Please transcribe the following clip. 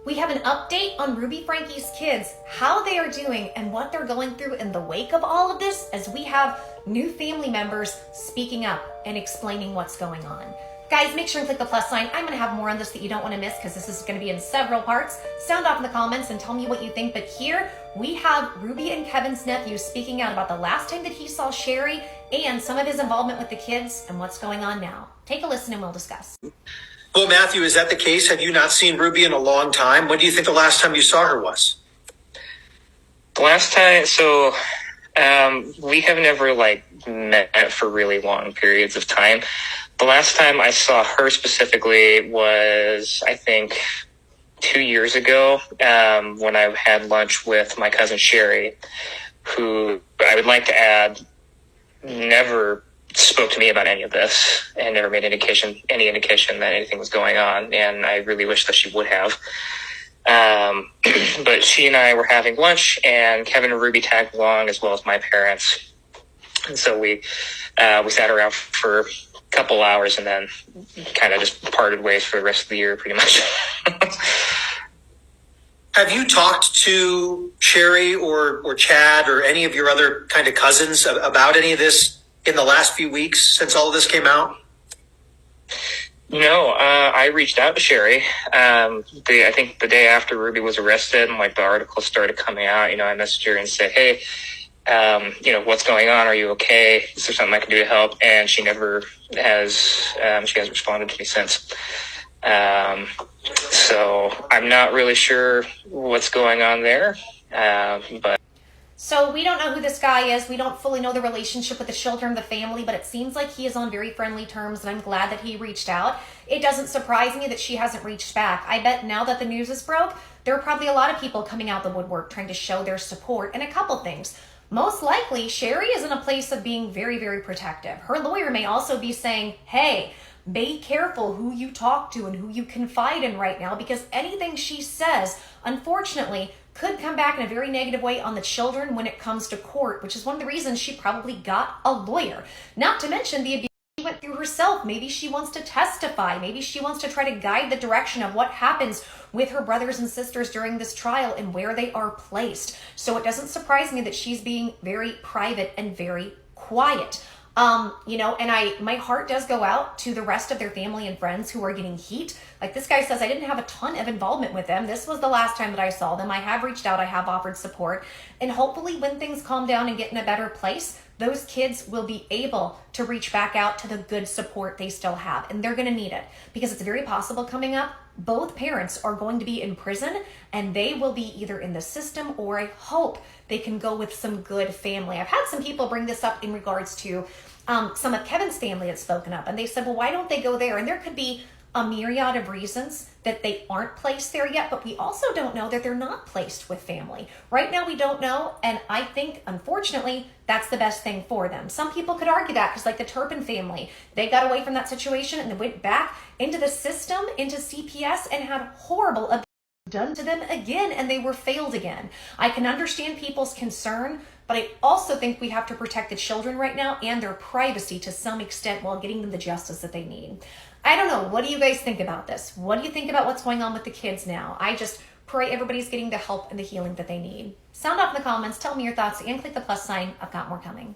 We have an update on Ruby Franke's kids, how they are doing, and what they're going through in the wake of all of this, as we have new family members speaking up and explaining what's going on. Guys, make sure and click the plus sign. I'm going to have more on this that you don't want to miss because this is going to be in several parts. Sound off in the comments and tell me what you think. But here we have Ruby and Kevin's nephew speaking out about the last time that he saw Shari and some of his involvement with the kids and what's going on now. Take a listen and we'll discuss. Well, Matthew, is that the case? Have you not seen Ruby in a long time? When do you think the last time you saw her was? The last time, we have never met for really long periods of time. The last time I saw her specifically was, I think, 2 years ago, when I had lunch with my cousin Shari, who I would like to add never spoke to me about any of this and never made any indication that anything was going on. And I really wish that she would have. But she and I were having lunch, and Kevin and Ruby tagged along, as well as my parents. And so we sat around for a couple hours and then kind of just parted ways for the rest of the year, pretty much. Have you talked to Shari or Chad or any of your other kind of cousins about any of this in the last few weeks since all of this came out? No, I reached out to Shari. I think the day after Ruby was arrested and the articles started coming out, I messaged her and said, hey, what's going on? Are you okay? Is there something I can do to help? And she never has, she hasn't responded to me since. So I'm not really sure what's going on there. But So we don't know who this guy is. We don't fully know the relationship with the children, the family, but it seems like he is on very friendly terms, and I'm glad that he reached out. It doesn't surprise me that she hasn't reached back. I bet now that the news is broke, there are probably a lot of people coming out the woodwork trying to show their support, and a couple things. Most likely, Shari is in a place of being very, very protective. Her lawyer may also be saying, hey, be careful who you talk to and who you confide in right now, because anything she says, unfortunately, could come back in a very negative way on the children when it comes to court, which is one of the reasons she probably got a lawyer. Not to mention the abuse she went through herself. Maybe she wants to testify. Maybe she wants to try to guide the direction of what happens with her brothers and sisters during this trial and where they are placed. So it doesn't surprise me that she's being very private and very quiet. And my heart does go out to the rest of their family and friends who are getting heat. Like this guy says, I didn't have a ton of involvement with them. This was the last time that I saw them. I have reached out. I have offered support. And hopefully when things calm down and get in a better place, those kids will be able to reach back out to the good support they still have. And they're going to need it because it's very possible coming up. Both parents are going to be in prison and they will be either in the system, or I hope they can go with some good family. I've had some people bring this up in regards to some of Kevin's family had spoken up, and they said, well, why don't they go there? And there could be a myriad of reasons that they aren't placed there yet, but we also don't know that they're not placed with family. Right now, we don't know, and I think, unfortunately, that's the best thing for them. Some people could argue that, because like the Turpin family, they got away from that situation and they went back into the system, into CPS, and had horrible abuse done to them again, and they were failed again. I can understand people's concern, but I also think we have to protect the children right now and their privacy to some extent while getting them the justice that they need. I don't know. What do you guys think about this? What do you think about what's going on with the kids now? I just pray everybody's getting the help and the healing that they need. Sound off in the comments. Tell me your thoughts and click the plus sign. I've got more coming.